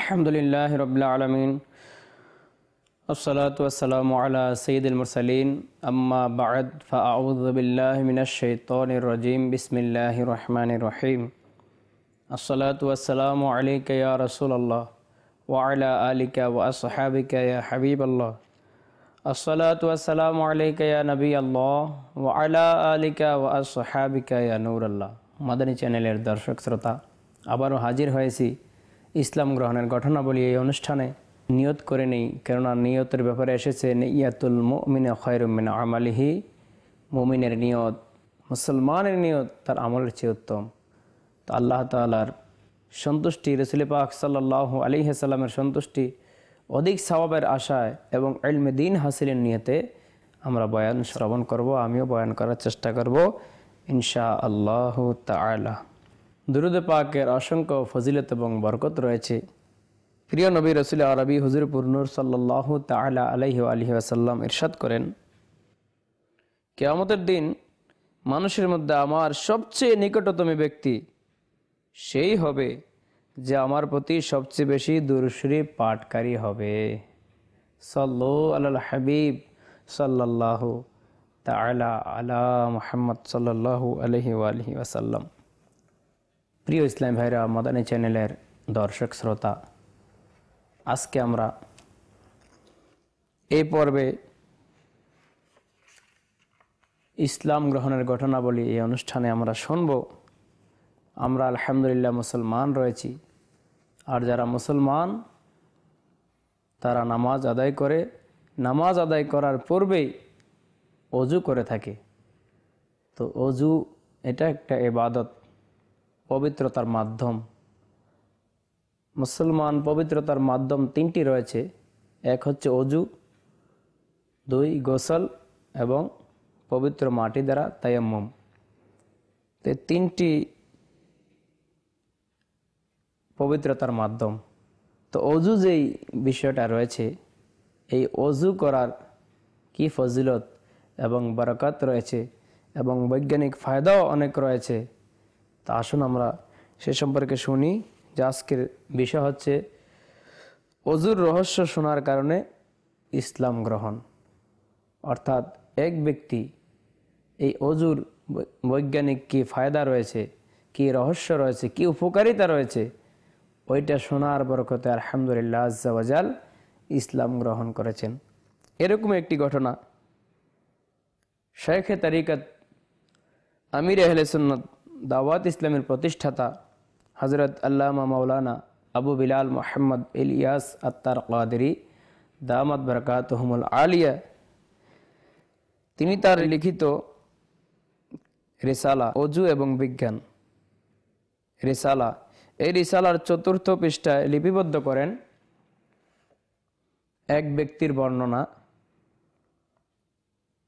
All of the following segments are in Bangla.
আলহামদুলিল্লাহ রবিল আলমিন আসসালাতু ওয়াসসালামু আলা সৈয়দুল মুরসালিন আম্মা বা'দ ফাআউযু বিল্লাহি মিনাশ শাইতানির রাজিম বিসমিল্লাহির রহমানির রহিম আসসালাতু ওয়াসসালামু আলাইকা ইয়া রাসূলুল্লাহ ওয়া আলা আলিকা ওয়া আসহাবিকা ইয়া হাবিবাল্লাহ আসসালাতু ওয়াসসালামু আলাইকা ইয়া নবিয়াল্লাহ ওয়া আলা আলিকা ওয়া আসহাবিকা ইয়া নূরাল্লাহ। মাদানী চ্যানেলের দর্শক শ্রোতা, আবারও হাজির হয়েছি ইসলাম গ্রহণের ঘটনাবলী এই অনুষ্ঠানে। নিয়ত করে নেই, কেননা নিয়তের ব্যাপারে এসেছে নিয়াতুল মুমিনি খায়রুম মিন আমালিহি, মুমিনের নিয়ত, মুসলমানের নিয়ত তার আমলের চেয়ে উত্তম। তো আল্লাহ তাআলার সন্তুষ্টি, রাসূল পাক সাল্লাল্লাহু আলাইহি সাল্লামের সন্তুষ্টি, অধিক সওয়াবের আশায় এবং ইলমে দ্বীন হাসিলের নিয়তে আমরা বয়ান শ্রবণ করব। আমিও বয়ান করার চেষ্টা করব ইনশাআল্লাহ তাআলা। দুরূদ পাকের অসংখ্য ফজিলত এবং বরকত রয়েছে। প্রিয় নবী রাসূল আরবি হুজুর নূর সাল্লাল্লাহু তাআলা আলাইহি ওয়া আলিহি ওয়াসাল্লাম ইরশাদ করেন, কিয়ামতের দিন মানুষের মধ্যে আমার সবচেয়ে নিকটতম ব্যক্তি সেই হবে যে আমার প্রতি সবচেয়ে বেশি দুরূদ শরীফ পাঠকারী হবে। সাল্লু আলাল হাবিব সাল্লাল্লাহু তাআলা আলা মুহাম্মদ সাল্লাল্লাহু আলাইহি ওয়া আলিহি ওয়াসাল্লাম। প্রিয় ইসলাম ভাইরা, মাদানী চ্যানেলের দর্শক শ্রোতা, আজকে আমরা এই পর্বে ইসলাম গ্রহণের ঘটনাবলী এই অনুষ্ঠানে আমরা শুনব। আমরা আলহামদুলিল্লাহ মুসলমান রয়েছি, আর যারা মুসলমান তারা নামাজ আদায় করে, নামাজ আদায় করার পূর্বেই অজু করে থাকে। তো অজু এটা একটা ইবাদত, পবিত্রতার মাধ্যম। মুসলমান পবিত্রতার মাধ্যম তিনটি রয়েছে। এক হচ্ছে অজু, দুই গোসল এবং পবিত্র মাটি দ্বারা তায়াম্মুম। তো তিনটি পবিত্রতার মাধ্যম। তো অজু যেই বিষয়টা রয়েছে, এই অজু করার কি ফজিলত এবং বরকত রয়েছে এবং বৈজ্ঞানিক ফায়দাও অনেক রয়েছে, তা আসুন আমরা সে সম্পর্কে শুনি। যে আজকের বিষয় হচ্ছে অজুর রহস্য শোনার কারণে ইসলাম গ্রহণ। অর্থাৎ এক ব্যক্তি এই অজুর বৈজ্ঞানিক কি ফায়দা রয়েছে, কি রহস্য রয়েছে, কি উপকারিতা রয়েছে, ওইটা শোনার বরকতে আলহামদুলিল্লাহ আজ্জা ওয়া জাল ইসলাম গ্রহণ করেছেন। এরকম একটি ঘটনা, শেখে তরিকত আমির আহলে সুন্নাত দাওয়াত ইসলামের প্রতিষ্ঠাতা হযরত আল্লামা মাওলানা আবু বিলাল মুহাম্মদ ইলিয়াস আত্তার কাদেরী দামাত বারাকাতুহুমুল আলিয়া, তিনি তার লিখিত রিসালা অজু এবং বিজ্ঞান রিসালা, এই রিসালার ৪র্থ পৃষ্ঠায় লিপিবদ্ধ করেন এক ব্যক্তির বর্ণনা।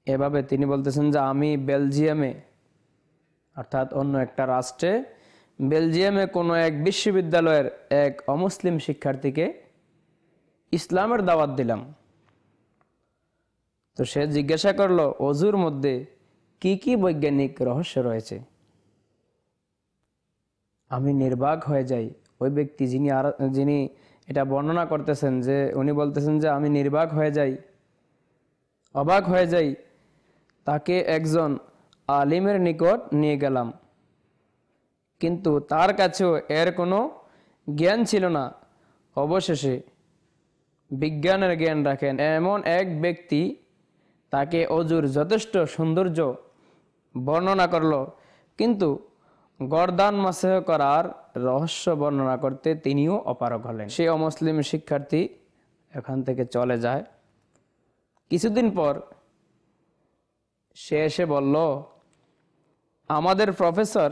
এভাবে তিনি বলতেছেন যে আমি বেলজিয়ামে, অর্থাৎ অন্য একটা রাষ্ট্রে, বেলজিয়ামে কোনো এক বিশ্ববিদ্যালয়ের এক অমুসলিম শিক্ষার্থীকে ইসলামের দাওয়াত দিলাম। তো সে জিজ্ঞাসা করলো অজুর মধ্যে কি কি বৈজ্ঞানিক রহস্য রয়েছে। আমি নির্বাক হয়ে যাই। ওই ব্যক্তি যিনি এটা বর্ণনা করতেছেন, যে উনি বলতেছেন যে আমি নির্বাক হয়ে যাই, অবাক হয়ে যাই। তাকে একজন আলিমের নিকট নিয়ে গেলাম, কিন্তু তার কাছেও এর কোনো জ্ঞান ছিল না। অবশেষে বিজ্ঞানের জ্ঞান রাখেন এমন এক ব্যক্তি তাকে অজুর যথেষ্ট সৌন্দর্য বর্ণনা করলো, কিন্তু গর্দান মাসহ করার রহস্য বর্ণনা করতে তিনিও অপারগ হলেন। সে অমুসলিম শিক্ষার্থী এখান থেকে চলে যায়। কিছুদিন পর সে এসে বলল, আমাদের প্রফেসর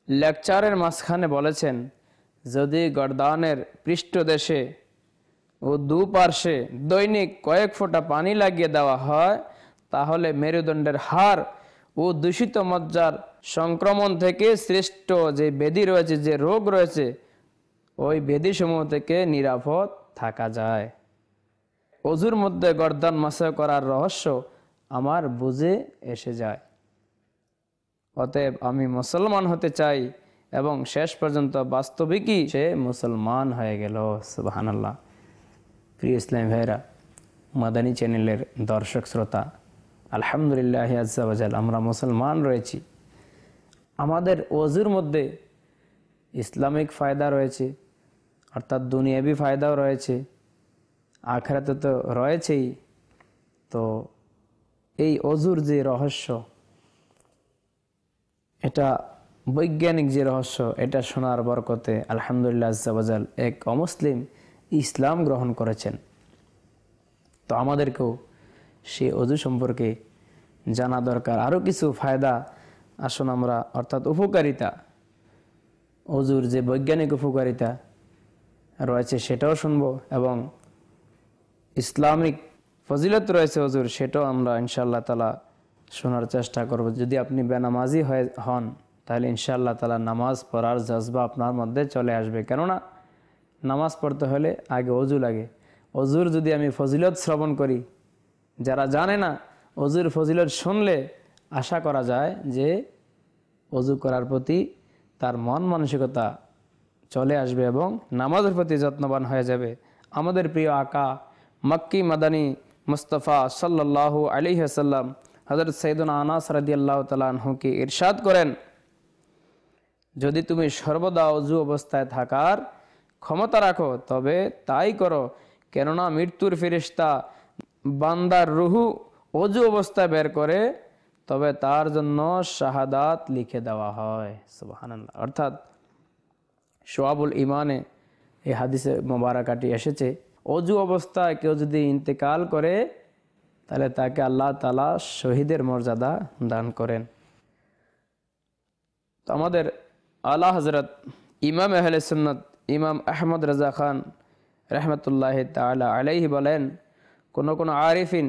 লেকচারের মাঝখানে বলেছেন, যদি গর্দানের পৃষ্ঠদেশে ও দুপার্শ্বে দৈনিক কয়েক ফোঁটা পানি লাগিয়ে দেওয়া হয়, তাহলে মেরুদণ্ডের হাড় ও দূষিত মজ্জার সংক্রমণ থেকে সৃষ্ট যে ব্যাধি রয়েছে, যে রোগ রয়েছে, ওই ব্যাধিসমূহ থেকে নিরাপদ থাকা যায়। অজুর মধ্যে গর্দান মাসহ করার রহস্য আমার বুঝে এসে যায়। অতএব আমি মুসলমান হতে চাই এবং শেষ পর্যন্ত বাস্তবিকই সে মুসলমান হয়ে গেল। সুবহানাল্লাহ। প্রিয় ইসলামী ভাইরা, মাদানী চ্যানেলের দর্শক শ্রোতা, আলহামদুলিল্লাহ আজ্জা ওয়া জাল আমরা মুসলমান রয়েছি। আমাদের ওযুর মধ্যে ইসলামিক ফায়দা রয়েছে, অর্থাৎ দুনিয়াবি ফায়দাও রয়েছে, আখিরাতে তো রয়েছেই। তো এই ওযুর যে রহস্য, এটা বৈজ্ঞানিক যে রহস্য, এটা শোনার বরকতে আলহামদুলিল্লাহ আজ্জা ওয়া জাল এক অমুসলিম ইসলাম গ্রহণ করেছেন। তো আমাদেরকেও সে ওযু সম্পর্কে জানা দরকার। আরও কিছু ফায়দা আসুন আমরা, অর্থাৎ উপকারিতা, ওযুর যে বৈজ্ঞানিক উপকারিতা রয়েছে সেটাও শুনব, এবং ইসলামিক ফজিলত রয়েছে ওযুর, সেটাও আমরা ইনশাআল্লাহ তাআলা শোনার চেষ্টা করব। যদি আপনি বেনামাজি হন তাহলে ইনশাআল্লাহ তাআলা নামাজ পড়ার জজবা আপনার মধ্যে চলে আসবে। কেননা নামাজ পড়তে হলে আগে ওযু লাগে। ওযুর যদি আমি ফজিলত শ্রবণ করি, যারা জানে না ওযুর ফজিলত শুনলে আশা করা যায় যে ওযু করার প্রতি তার মন মানসিকতা চলে আসবে এবং নামাজের প্রতি যত্নবান হয়ে যাবে। আমাদের প্রিয় আকা মক্কি মাদানী মুস্তাফা সাল্লাল্লাহু আলাইহি ওয়াসাল্লাম হযরত সাইয়েদুনা আনাস রাদিয়াল্লাহু তাআলা আনহু কি ইরশাদ করেন, যদি তুমি সর্বদা ওযু অবস্থায় থাকার ক্ষমতা রাখো তবে তাই করো, কেননা মৃত্যুর ফেরেশতা বান্দার রূহ ওযু অবস্থায় বের করে তবে তার জন্য শাহাদাত লিখে দেওয়া হয়। সুবহানাল্লাহ। অর্থাৎ শুআবুল ঈমানে এই হাদিসে মোবারকাটি এসেছে, ওযু অবস্থায় কেউ যদি ইন্তেকাল করে তাহলে তাকে আল্লাহ তাআলা শহীদের মর্যাদা দান করেন। তো আমাদের আলা হযরত ইমাম আহলে সুন্নাত ইমাম আহমদ রাজা খান রাহমাতুল্লাহি তাআলা আলাইহি বলেন, কোন কোন আরিফিন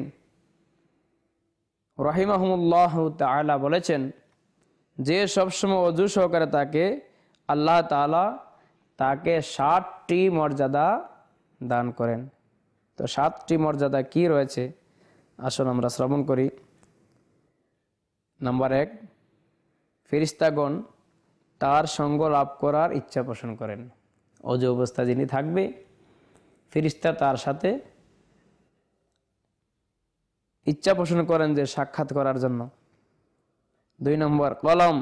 রাহিমাহুমুল্লাহ তাআলা বলেছেন, যে সবসময় ওযু সহকারে তাকে আল্লাহ তাআলা তাকে 7টি মর্যাদা দান করেন। তো 7টি মর্যাদা কি রয়েছে আসুন আমরা শ্রবণ করি। নাম্বার 1, ফেরেশতাগণ তার সঙ্গ লাভ করার ইচ্ছা পোষণ করেন। ওযু অবস্থা যিনি থাকবে, ফেরেশতা তার সাথে ইচ্ছা পোষণ করেন যে সাক্ষাৎ করার জন্য। 2 নম্বর, কলম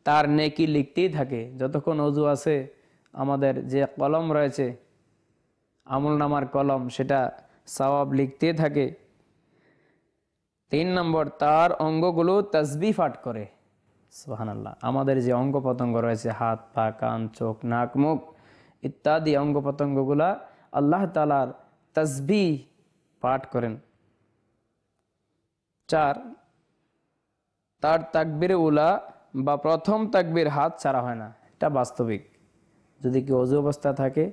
তার নেকি লিখতেই থাকে। যতক্ষণ ওযু আছে আমাদের যে কলম রয়েছে আমলনামার কলম, সেটা সওয়াব লিখতেই থাকে। 3 নম্বর, তার অঙ্গগুলো তাসবিহ পাঠ করে। সুবহানাল্লাহ। আমাদের যে অঙ্গ প্রত্যঙ্গ রয়েছে, হাত পা কান চোখ নাক মুখ ইত্যাদি অঙ্গ প্রত্যঙ্গগুলা আল্লাহ তাআলার তাসবিহ পাঠ করেন। 4, তার তাকবীরে উলা বা প্রথম তাকবীর হাত ছাড়া হয় না। এটা বাস্তবিক। যদি কেউ ওযু অবস্থা থাকে,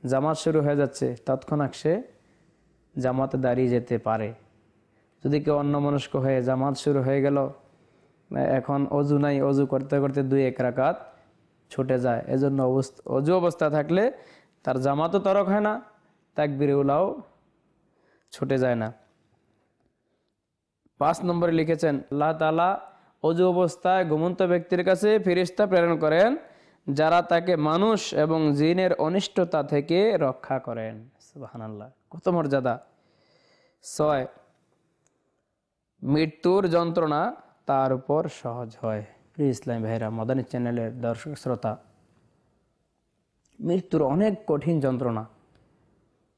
জামাত শুরু হয়ে যাচ্ছে, তৎক্ষণাৎ সে জামাতে দাঁড়িয়ে যেতে পারে। যদি কেউ অন্যমনস্ক হয়ে জামাত শুরু হয়ে গেল, এখন ওযু নাই, ওযু করতে করতে 2-1 রাকাত ছুটে যায়, এজন্য ওযু অবস্থা থাকলে তার জামাতও তরক হয় না, তাকবীরে উলাও ছুটে যায় না। 5 নম্বরে লিখেছেন, আল্লাহ তাআলা ওযু অবস্থায় ঘুমন্ত ব্যক্তির কাছে ফেরেশতা প্রেরণ করেন যারা তাকে মানুষ এবং জিনের অনিষ্টতা থেকে রক্ষা করেন। সুবহানাল্লাহ, কত মর্যাদা। 6, মৃত্যুর যন্ত্রণা তার উপর সহজ হয়। প্রিয় ইসলামী ভাইরা, মাদানী চ্যানেলের দর্শক শ্রোতা, মৃত্যুর অনেক কঠিন যন্ত্রণা,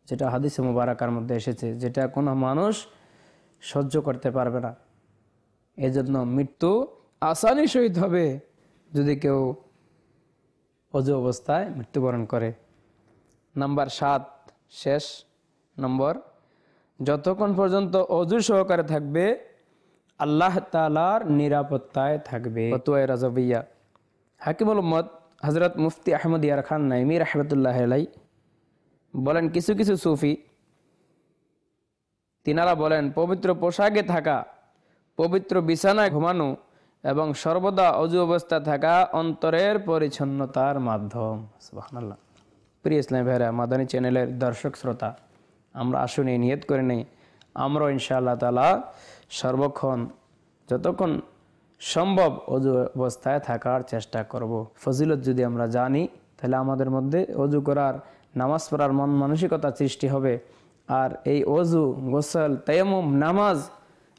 যেটা হাদিসে মুবারাকার মধ্যে এসেছে, যেটা কোনো মানুষ সহ্য করতে পারবে না। এজন্য মৃত্যু আসানি সহিত হবে যদি কেউ ওযু অবস্থায় মৃত্যুবরণ করে। নাম্বার 7, শেষ নম্বর, যতক্ষণ পর্যন্ত ওযু সহকারে থাকবে আল্লাহ তাআলার নিরাপত্তায় থাকবে। ফতোয়া রাজবিয়া। হাকিমুল উম্মত হযরত মুফতি আহমদ ইয়ার খান নাইমি রাহমাতুল্লাহি আলাইহি বলেন, কিছু কিছু সুফি তিনারা বলেন, পবিত্র পোশাকে থাকা, পবিত্র বিছানায় ঘুমানো এবং সর্বদা ওযু অবস্থা থাকা অন্তরের পরিচ্ছন্নতার মাধ্যম। সুবহানাল্লাহ। প্রিয় ইসলামী ভাইরা, মাদানী চ্যানেলের দর্শক শ্রোতা, আমরা আসুন এই নিয়ত করে নেই, আমরা ইনশাআল্লাহ তাআলা সর্বক্ষণ যতক্ষণ সম্ভব অজু অবস্থায় থাকার চেষ্টা করব। ফজিলত যদি আমরা জানি তাহলে আমাদের মধ্যে অজু করার, নামাজ পড়ার মন মানসিকতা সৃষ্টি হবে। আর এই অজু, গোসল, তায়াম্মুম, নামাজ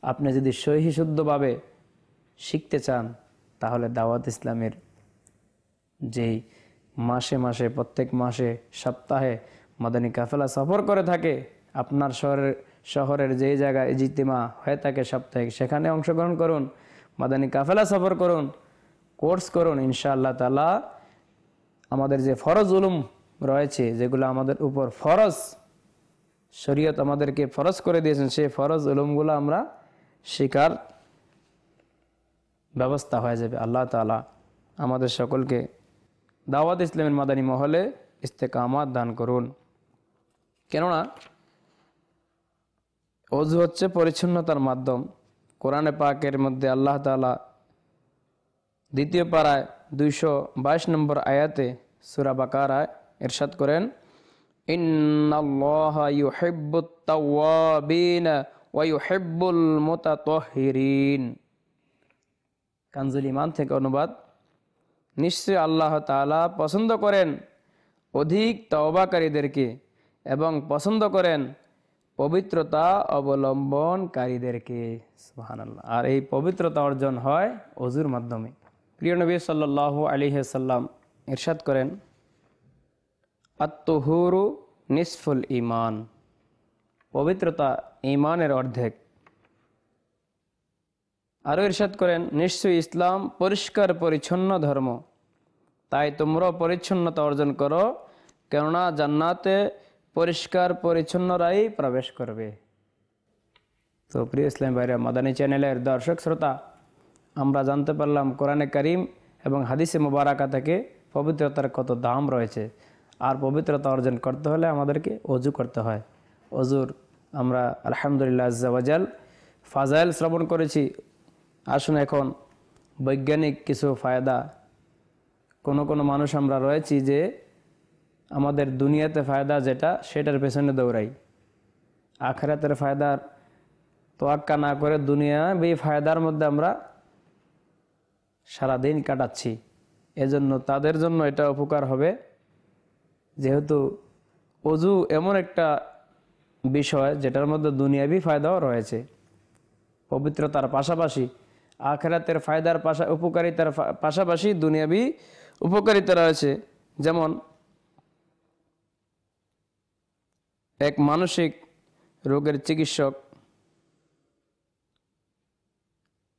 আপনি যদি সহি শুদ্ধভাবে শিখতে চান তাহলে দাওয়াত ইসলামের যেই মাসে মাসে, প্রত্যেক মাসে, সপ্তাহে মাদানী কাফেলা সফর করে থাকে, আপনার শহরের যেই জায়গায় ইজতিমা হয়ে থাকে সাপ্তাহিক, সেখানে অংশগ্রহণ করুন, মাদানী কাফেলা সফর করুন, কোর্স করুন। ইনশাআল্লাহ তাআলা আমাদের যে ফরজ উলুম রয়েছে, যেগুলো আমাদের উপর ফরজ, শরীয়ত আমাদেরকে ফরজ করে দিয়েছেন, সেই ফরজ উলুমগুলো আমরা শিকার ব্যবস্থা হয়ে যাবে। আল্লাহ তাআলা আমাদের সকলকে দাওয়াত ইসলামের মাদানী মহলে ইস্তেকামাত দান করুন। কেননা অজু হচ্ছে পরিচ্ছন্নতার মাধ্যম। কোরআনে পাকের মধ্যে আল্লাহ তাআলা দ্বিতীয় পারায় 222 নম্বর আয়াতে সূরা বাকারায় ইরশাদ করেন, ইন্নাল্লাহা ইউহিব্বুত তাওয়াবিন ওয়া ইউহিব্বুল মুতাতাহহিরিন। কানজুল ঈমান থেকে অনুবাদ, নিশ্চয় আল্লাহ তাআলা পছন্দ করেন অধিক তওবাকারীদেরকে এবং পছন্দ করেন পবিত্রতা অবলম্বনকারীদেরকে। সুবহানাল্লাহ। আর এই পবিত্রতা অর্জন হয় অজুর মাধ্যমে। প্রিয় নবী সাল্লাল্লাহু আলাইহি ওয়াসাল্লাম ইরশাদ করেন, আত-তুহুরু নিসফুল ঈমান। পবিত্রতা ঈমানের অর্ধেক। আরও ইরশাদ করেন, নিশ্চয়ই ইসলাম পরিষ্কার পরিচ্ছন্ন ধর্ম, তাই তোমরা পরিচ্ছন্নতা অর্জন করো, কেননা জান্নাতে পরিষ্কার পরিচ্ছন্নরাই প্রবেশ করবে। তো প্রিয় ইসলাম ভাইরা, মাদানী চ্যানেলের দর্শক শ্রোতা, আমরা জানতে পারলাম কোরআনে কারিম এবং হাদিসে মুবারাকা থেকে পবিত্রতার কত দাম রয়েছে। আর পবিত্রতা অর্জন করতে হলে আমাদেরকে অজু করতে হয়। অজুর আমরা আলহামদুলিল্লাহ আজ্জা ওয়াজাল ফাজাইল শ্রবণ করেছি। আসুন এখন বৈজ্ঞানিক কিছু ফায়দা। কোনো মানুষ আমরা রয়েছি যে আমাদের দুনিয়াতে ফায়দা যেটা, সেটার পেছনে দৌড়াই, আখিরাতের ফায়দার তোয়াক্কা না করে দুনিয়াবি ফায়দার মধ্যে আমরা সারাদিন কাটাচ্ছি। এজন্য তাদের জন্য এটা উপকার হবে, যেহেতু অজু এমন একটা বিষয় যেটার মধ্যে দুনিয়াবি ফায়দাও রয়েছে। পবিত্রতার পাশাপাশি আখিরাতের ফায়দার উপকারিতার পাশাপাশি দুনিয়াবি উপকারিতা রয়েছে। যেমন এক মানসিক রোগের চিকিৎসক,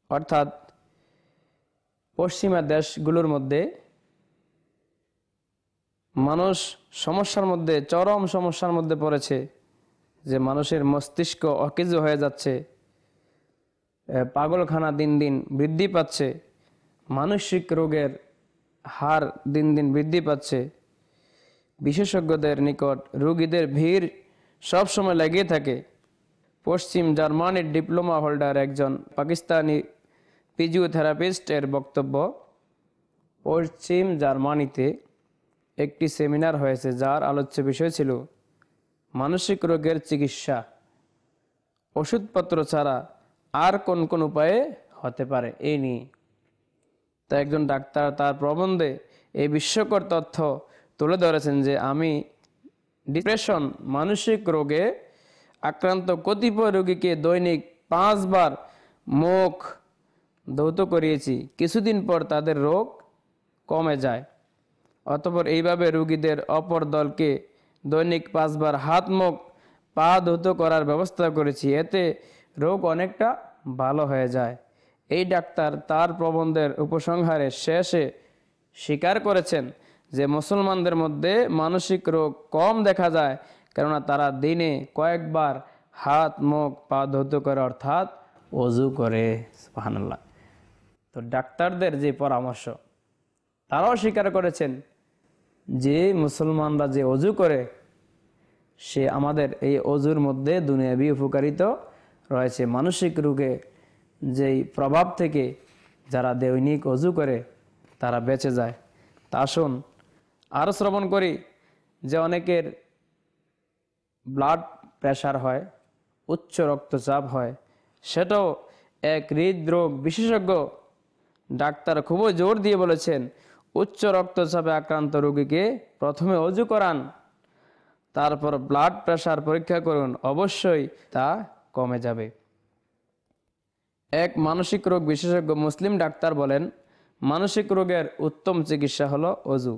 অর্থাৎ পশ্চিমা দেশগুলোর মধ্যে মানুষ চরম সমস্যার মধ্যে পড়েছে, যে মানুষের মস্তিষ্ক অকেজ হয়ে যাচ্ছে, পাগলখানা দিন দিন বৃদ্ধি পাচ্ছে, মানসিক রোগের হার দিন দিন বৃদ্ধি পাচ্ছে। বিশেষজ্ঞদের নিকট রোগীদের ভিড় সবসময় লেগে থাকে। পশ্চিম জার্মানির ডিপ্লোমা হোল্ডার একজন পাকিস্তানি ফিজিওথেরাপিস্টের বক্তব্য, পশ্চিম জার্মানিতে একটি সেমিনার হয়েছে যার আলোচ্য বিষয় ছিল মানসিক রোগের চিকিৎসা ওষুধপত্র ছাড়া আর কোন কোন উপায়ে হতে পারে এই নিয়ে। তা একজন ডাক্তার তার প্রবন্ধে এই বিস্ময়কর তথ্য তুলে ধরেছেন যে আমি ডিপ্রেশন, মানসিক রোগে আক্রান্ত কতিপয় রোগীকে দৈনিক 5 বার মুখ ধৌত করিয়েছি, কিছুদিন পর তাদের রোগ কমে যায়। অতঃপর এইভাবে রোগীদের অপর দলকে দৈনিক 5 বার হাত, মুখ, পা ধৌত করার ব্যবস্থা করেছি, এতে রোগ অনেকটা ভালো হয়ে যায়। এই ডাক্তার তার প্রবন্ধের উপসংহারে শেষে স্বীকার করেছেন যে মুসলমানদের মধ্যে মানসিক রোগ কম দেখা যায়, কেননা তারা দিনে কয়েকবার হাত, মুখ, পা ধৌত করে, অর্থাৎ ওযু করে। সুবহানাল্লাহ। তো ডাক্তারদের যে পরামর্শ, তারাও স্বীকার করেছেন যে মুসলমানরা যে ওযু করে, সে আমাদের এই ওযুর মধ্যে দুনিয়াবি উপকারিতা রয়েছে। মানসিক রোগে যেই প্রভাব থেকে যারা দৈনিক ওযু করে তারা বেঁচে যায়। তা আসুন আরও শ্রবণ করি যে অনেকের ব্লাড প্রেশার হয়, উচ্চ রক্তচাপ হয়, সেটাও এক হৃদরোগ বিশেষজ্ঞ ডাক্তার খুবই জোর দিয়ে বলেছেন উচ্চ রক্তচাপে আক্রান্ত রোগীকে প্রথমে অজু করান, তারপর ব্লাড প্রেশার পরীক্ষা করুন, অবশ্যই তা কমে যাবে। এক মানসিক রোগ বিশেষজ্ঞ মুসলিম ডাক্তার বলেন, মানসিক রোগের উত্তম চিকিৎসা হলো অজু।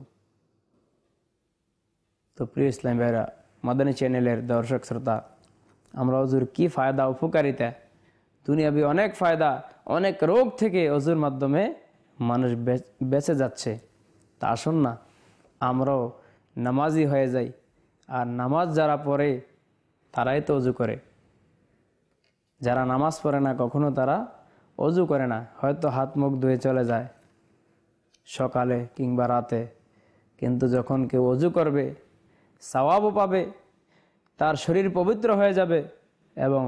তো প্রিয় ইসলাম ভাইরা, মাদানী চ্যানেলের দর্শক শ্রোতা, আমরা অজুর কি ফায়দা উপকারিতা, দুনিয়াবি অনেক ফায়দা, অনেক রোগ থেকে অজুর মাধ্যমে মানুষ বেঁচে যাচ্ছে। তা আসুন না আমরাও নামাজি হয়ে যাই। আর নামাজ যারা পড়ে তারাই তো অজু করে, যারা নামাজ পড়ে না কখনো তারা অজু করে না, হয়তো হাত মুখ ধুয়ে চলে যায় সকালে কিংবা রাতে, কিন্তু যখন কেউ অজু করবে সওয়াবও পাবে, তার শরীর পবিত্র হয়ে যাবে এবং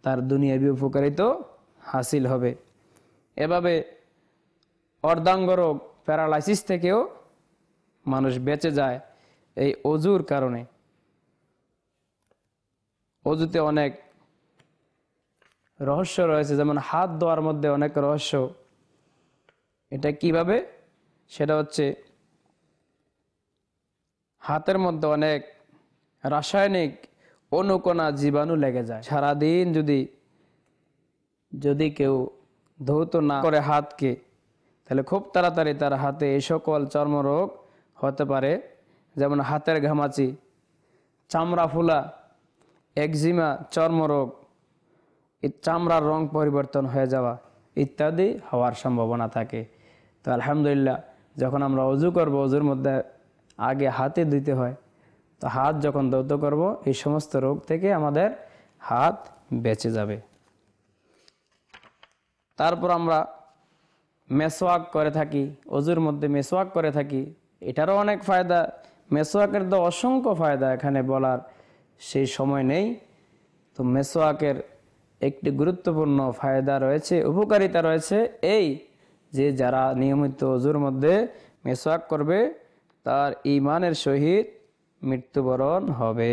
তার দুনিয়াবি উপকারিতাও হাসিল হবে। এভাবে অর্ধাঙ্গ রোগ প্যারালাইসিস থেকেও মানুষ বেঁচে যায় এই অজুর কারণে। অজুতে অনেক রহস্য রয়েছে, যেমন হাত ধোয়ার মধ্যে অনেক রহস্য। এটা কিভাবে? সেটা হচ্ছে হাতের মধ্যে অনেক রাসায়নিক অনুকণা জীবাণু লেগে যায়। সারাদিন যদি কেউ ধৌত না করে হাতকে, তাহলে খুব তাড়াতাড়ি তার হাতে এই সকল চর্মরোগ হতে পারে, যেমন হাতের ঘামাচি, চামড়া ফুলা, একজিমা, চর্মরোগ, চামড়ার রং পরিবর্তন হয়ে যাওয়া ইত্যাদি হওয়ার সম্ভাবনা থাকে। তো আলহামদুলিল্লাহ, যখন আমরা অজু করব, অজুর মধ্যে আগে হাতে ধুইতে হয়। তো হাত যখন ধৌত করব, এই সমস্ত রোগ থেকে আমাদের হাত বেঁচে যাবে। তারপর আমরা মেসওয়াক করে থাকি, অজুর মধ্যে মেসওয়াক করে থাকি, এটারও অনেক ফায়দা। মেসওয়াকের তো অসংখ্য ফায়দা, এখানে বলার সেই সময় নেই। তো মেসওয়াকের একটি গুরুত্বপূর্ণ ফায়দা রয়েছে, উপকারিতা রয়েছে, এই যে যারা নিয়মিত অজুর মধ্যে মেসওয়াক করবে তার ঈমানের সহিত মৃত্যুবরণ হবে।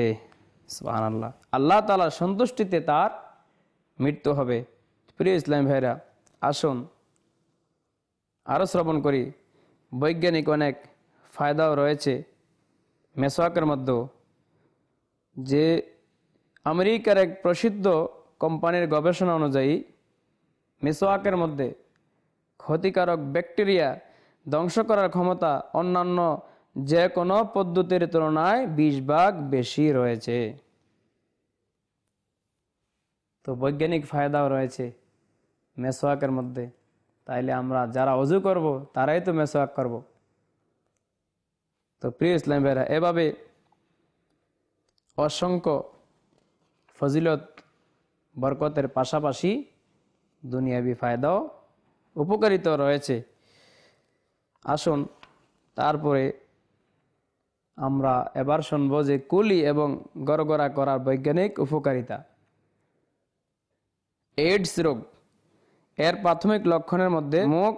সুবহানাল্লাহ, আল্লাহ তাআলার সন্তুষ্টিতে তার মৃত্যু হবে। প্রিয় ইসলাম ভাইরা, আসুন আরও শ্রবণ করি। বৈজ্ঞানিক অনেক ফায়দাও রয়েছে মেসওয়াকের মধ্যে। যে আমেরিকার এক প্রসিদ্ধ কোম্পানির গবেষণা অনুযায়ী মেসওয়াকের মধ্যে ক্ষতিকারক ব্যাকটেরিয়া ধ্বংস করার ক্ষমতা অন্যান্য যে কোনো পদ্ধতির তুলনায় 20 ভাগ বেশি রয়েছে। তো বৈজ্ঞানিক ফায়দাও রয়েছে মেসওয়াকের মধ্যে। তাইলে আমরা যারা অজু করব তারাই তো মেসওয়াক করব। তো প্রিয় ইসলাম ভাইরা, এভাবে অসংখ্য ফজিলত বরকতের পাশাপাশি দুনিয়াবি ফায়দাও উপকারিতা রয়েছে। আসুন তারপরে আমরা এবার শুনব যে কুলি এবং গড়গড়া করার বৈজ্ঞানিক উপকারিতা। এইডস রোগ এর প্রাথমিক লক্ষণের মধ্যে মুখ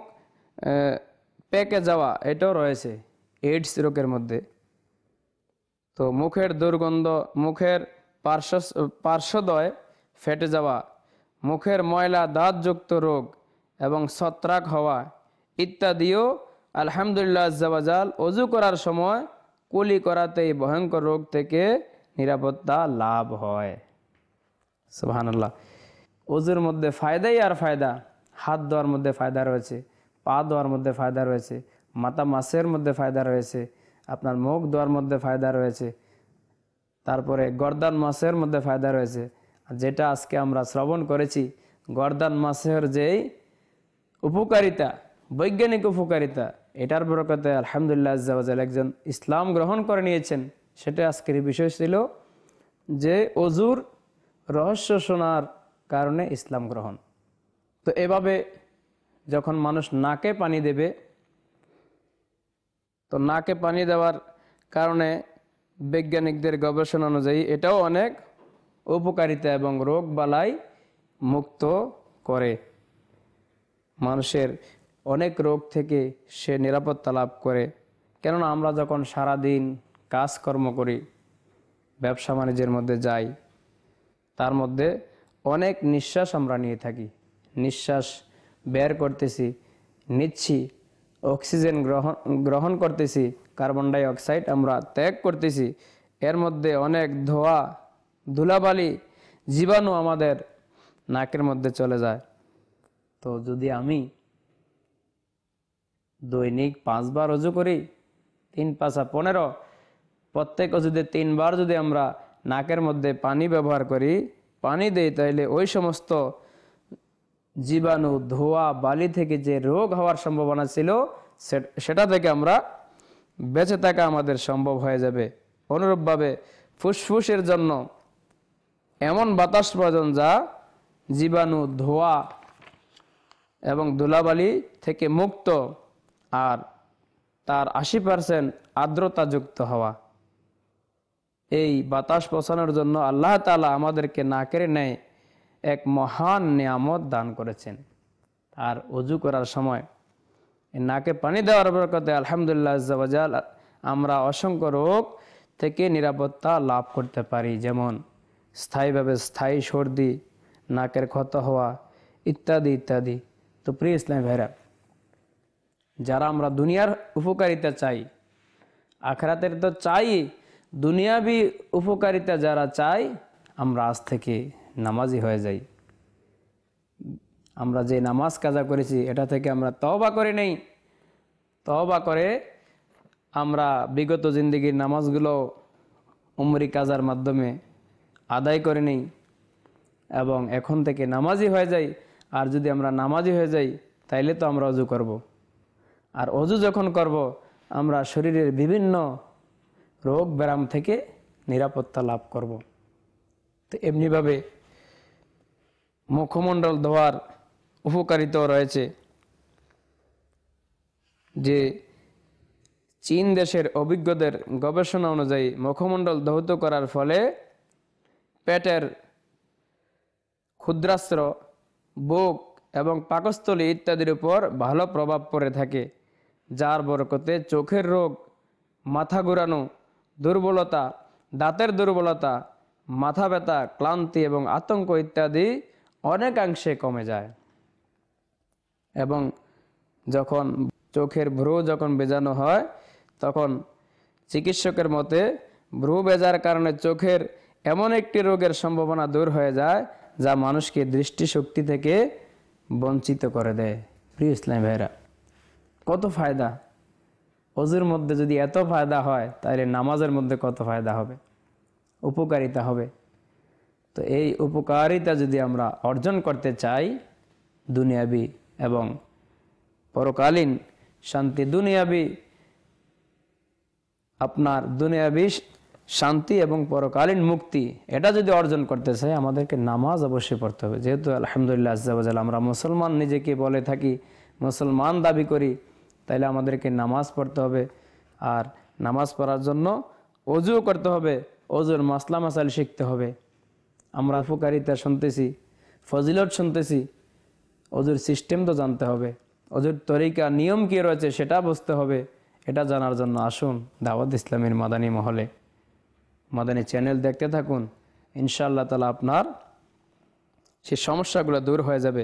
পেকে যাওয়া এটাও রয়েছে এইডস রোগের মধ্যে। তো মুখের দুর্গন্ধ, মুখের পার্শ্বদ্বয় ফেটে যাওয়া, মুখের ময়লা দাঁতযুক্ত রোগ এবং ছত্রাক হওয়া ইত্যাদিও আলহামদুলিল্লাহ আজ্জাওয়াজাল অজু করার সময় কুলি করাতে এই ভয়ঙ্কর রোগ থেকে নিরাপত্তা লাভ হয়। সুবহানাল্লাহ, অজুর মধ্যে ফায়দাই আর ফায়দা। হাত ধোয়ার মধ্যে ফায়দা রয়েছে, পা ধোয়ার মধ্যে ফায়দা রয়েছে, মাথা মাসের মধ্যে ফায়দা রয়েছে, আপনার মুখ ধোয়ার মধ্যে ফায়দা রয়েছে, তারপরে গর্দান মাসের মধ্যে ফায়দা রয়েছে। যেটা আজকে আমরা শ্রবণ করেছি, গর্দান মাসের যেই উপকারিতা, বৈজ্ঞানিক উপকারিতা, এটার বরকতে আলহামদুলিল্লাহ আজ্জাওয়াজাল একজন ইসলাম গ্রহণ করে নিয়েছেন। সেটা আজকের বিষয় ছিল যে অজুর রহস্য শোনার কারণে ইসলাম গ্রহণ। তো এভাবে যখন মানুষ নাকে পানি দেবে, তো নাকে পানি দেওয়ার কারণে বৈজ্ঞানিকদের গবেষণা অনুযায়ী এটাও অনেক উপকারিতা এবং রোগ বালাই মুক্ত করে। মানুষের অনেক রোগ থেকে সে নিরাপত্তা লাভ করে। কেননা আমরা যখন সারাদিন কাজকর্ম করি, ব্যবসা বাণিজ্যের মধ্যে যাই, তার মধ্যে অনেক নিঃশ্বাস আমরা নিয়ে থাকি। নিঃশ্বাস বের করতেছি, নিচ্ছি, অক্সিজেন গ্রহণ করতেছি, কার্বন ডাই অক্সাইড আমরা ত্যাগ করতেছি, এর মধ্যে অনেক ধোঁয়া, ধুলাবালি, জীবাণু আমাদের নাকের মধ্যে চলে যায়। তো যদি আমি দৈনিক 5 বার অজু করি, 3 × 5 = 15, প্রত্যেক অজুতে 3 বার যদি আমরা নাকের মধ্যে পানি ব্যবহার করি, পানি দেই, তাইলে ওই সমস্ত জীবাণু, ধোঁয়া, বালি থেকে যে রোগ হওয়ার সম্ভাবনা ছিল সেটা থেকে আমরা বেঁচে থাকা আমাদের সম্ভব হয়ে যাবে। অনুরূপভাবে ফুসফুসের জন্য এমন বাতাস প্রয়োজন যা জীবাণু, ধোঁয়া এবং ধুলাবালি থেকে মুক্ত, আর তার 80% আর্দ্রতাযুক্ত হওয়া। এই বাতাস পৌঁছানোর জন্য আল্লাহ তাআলা আমাদেরকে নাকের ন্যায় এক মহান নিয়ামত দান করেছেন। আর অজু করার সময় নাকে পানি দেওয়ার বরকতে আলহামদুলিল্লাহ আজ্জা ওয়া জাল আমরা অসংখ্য রোগ থেকে নিরাপত্তা লাভ করতে পারি, যেমন স্থায়ীভাবে স্থায়ী সর্দি, নাকের ক্ষত হওয়া ইত্যাদি ইত্যাদি। তো প্রিয় ইসলামী ভাইরা, যারা আমরা দুনিয়ার উপকারিতা চাই, আখিরাতের তো চাই, দুনিয়াবি উপকারিতা যারা চাই, আমরা আজ থেকে নামাজি হয়ে যাই। আমরা যে নামাজ কাজা করেছি এটা থেকে আমরা তওবা করে নেই, তওবা করে আমরা বিগত জিন্দেগির নামাজগুলো উমরি কাজার মাধ্যমে আদায় করে নেই এবং এখন থেকে নামাজি হয়ে যাই। আর যদি আমরা নামাজি হয়ে যাই তাইলে তো আমরা অজু করব, আর অজু যখন করব আমরা শরীরের বিভিন্ন রোগ ব্যারাম থেকে নিরাপত্তা লাভ করব। তো এমনিভাবে মুখমণ্ডল ধোয়ার উপকারিতাও রয়েছে, যে চীন দেশের অভিজ্ঞদের গবেষণা অনুযায়ী মুখমণ্ডল ধৌত করার ফলে পেটের ক্ষুদ্রাস্ত্র, বুক এবং পাকস্থলী ইত্যাদির উপর ভালো প্রভাব পড়ে থাকে, যার বরকতে চোখের রোগ, মাথা ঘুরানো, দুর্বলতা, দাঁতের দুর্বলতা, মাথা ব্যথা, ক্লান্তি এবং আতঙ্ক ইত্যাদি অনেকাংশে কমে যায়। এবং যখন চোখের ভ্রু যখন বেজানো হয় তখন চিকিৎসকের মতে ভ্রু বেজার কারণে চোখের এমন একটি রোগের সম্ভাবনা দূর হয়ে যায় যা মানুষকে দৃষ্টিশক্তি থেকে বঞ্চিত করে দেয়। প্রিয় ইসলামী ভাইরা, কত ফায়দা! অজুর মধ্যে যদি এত ফায়দা হয় তাহলে নামাজের মধ্যে কত ফায়দা হবে, উপকারিতা হবে। তো এই উপকারিতা যদি আমরা অর্জন করতে চাই, দুনিয়াবি এবং পরকালীন শান্তি, দুনিয়াবি শান্তি এবং পরকালীন মুক্তি, এটা যদি অর্জন করতে চাই আমাদেরকে নামাজ অবশ্যই পড়তে হবে। যেহেতু আলহামদুলিল্লাহ আজ্জা ওয়া জাল আমরা মুসলমান নিজেকে বলে থাকি, মুসলমান দাবি করি, তাইলে আমাদেরকে নামাজ পড়তে হবে। আর নামাজ পড়ার জন্য অজু করতে হবে, অজুর মাসলা মাসাইল শিখতে হবে। আমরা উপকারিতা শুনতেছি, ফজিলত শুনতেছি, অজুর সিস্টেম তো জানতে হবে, অজুর তরিকা নিয়ম কি রয়েছে সেটা বুঝতে হবে। এটা জানার জন্য আসুন দাওয়াত ইসলামের মাদানী মহলে, মাদানী চ্যানেল দেখতে থাকুন, ইনশাআল্লাহ তাআলা আপনার সেই সমস্যাগুলো দূর হয়ে যাবে।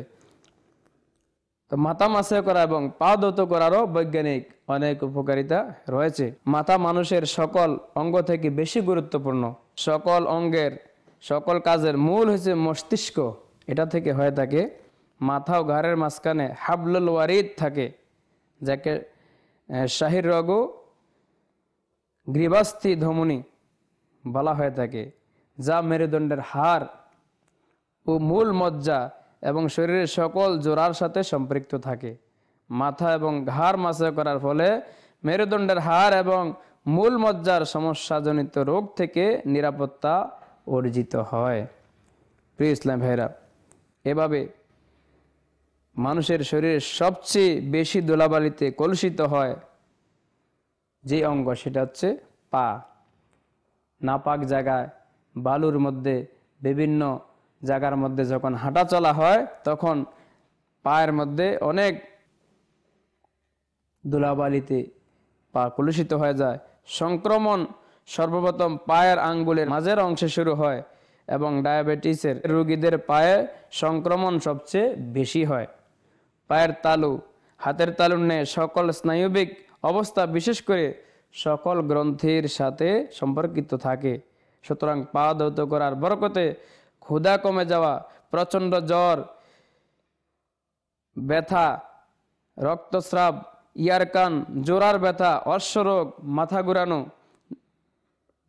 তো মাথা মাসে করা এবং পা ধৌত করারও বৈজ্ঞানিক অনেক উপকারিতা রয়েছে। মাথা মানুষের সকল অঙ্গ থেকে বেশি গুরুত্বপূর্ণ। সকল অঙ্গের সকল কাজের মূল হচ্ছে মস্তিষ্ক, এটা থেকে হয়ে থাকে। মাথা ও ঘাড়ের মাঝখানে হাবলুল ওয়ারিদ থাকে, যাকে শাহির রগু গ্রীবাস্থি ধমনী বলা হয়ে থাকে, যা মেরুদণ্ডের হাড় ও মূল মজ্জা এবং শরীরের সকল জোড়ার সাথে সম্পৃক্ত থাকে। মাথা এবং ঘাড় মাসে করার ফলে মেরুদণ্ডের হাড় এবং মূল মজ্জার সমস্যাজনিত রোগ থেকে নিরাপত্তা অর্জিত হয়। প্রিয় ইসলাম ভাইরা, এভাবে মানুষের শরীরের সবচেয়ে বেশি ধুলাবালিতে কলুষিত হয় যে অঙ্গ, সেটা হচ্ছে পা। নাপাক জায়গায়, বালুর মধ্যে, বিভিন্ন জায়গার মধ্যে যখন হাঁটা চলা হয় তখন পায়ের মধ্যে অনেক ধুলাবালিতে পা কলুষিত হয়ে যায়। সংক্রমণ সর্বপ্রথম পায়ের আঙ্গুলের মাঝের অংশে শুরু হয় এবং ডায়াবেটিসের রোগীদের পায়ে সংক্রমণ সবচেয়ে বেশি হয়। পায়ের তালু, হাতের তালুন্যে সকল স্নায়ুবিক অবস্থা বিশেষ করে সকল গ্রন্থির সাথে সম্পর্কিত থাকে। সুতরাং পা ধৌত করার বরকতে ক্ষুধা কমে যাওয়া, প্রচণ্ড জ্বর, ব্যথা, রক্তস্রাব, ইয়ারকান, জোড়ার ব্যথা, অশ্বরোগ, মাথা ঘুরানো,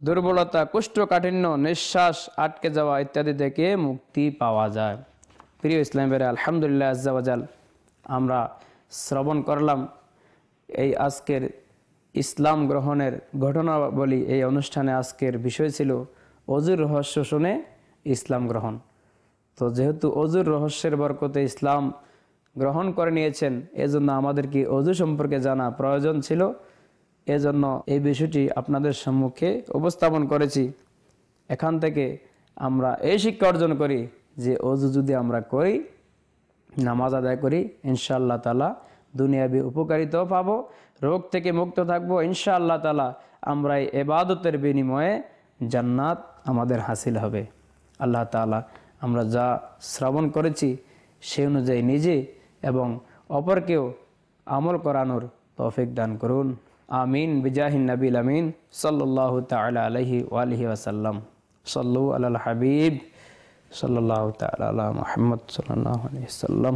দুর্বলতা, কোষ্ঠকাঠিন্য, নিঃশ্বাস আটকে যাওয়া ইত্যাদি থেকে মুক্তি পাওয়া যায়। প্রিয় ইসলাম ভাইরা, আলহামদুলিল্লাহ আজ্জা ওয়াজাল আমরা শ্রবণ করলাম এই আজকের ইসলাম গ্রহণের ঘটনাবলী। এই অনুষ্ঠানে আজকের বিষয় ছিল অজুর রহস্য শুনে ইসলাম গ্রহণ। তো যেহেতু অজুর রহস্যের বরকতে ইসলাম গ্রহণ করে নিয়েছেন, এজন্য আমাদেরকে অজু সম্পর্কে জানা প্রয়োজন ছিল। এজন্য এই বিষয়টি আপনাদের সম্মুখে উপস্থাপন করেছি। এখান থেকে আমরা এই শিক্ষা অর্জন করি যে অজু যদি আমরা করি, নামাজ আদায় করি, ইনশাআল্লাহ তাআলা দুনিয়াবি উপকারিতাও পাবো, রোগ থেকে মুক্ত থাকবো ইনশাআল্লাহ তাআলা। আমরা এই ইবাদতের বিনিময়ে জান্নাত আমাদের হাসিল হবে। আল্লাহ তাআলা আমরা যা শ্রবণ করেছি সে অনুযায়ী নিজে এবং অপরকেও আমল করানোর তৌফিক দান করুন। আমিন বিজাহিন নবীল আমিন সাল্লাল্লাহু তাআলা আলাইহি ওয়া আলিহি ওয়াসাল্লাম। সাল্লু আলাল হাবিব সাল্লাল্লাহু তাআলা আলা মুহাম্মদ সাল্লাল্লাহু আলাইহি ওয়াসাল্লাম।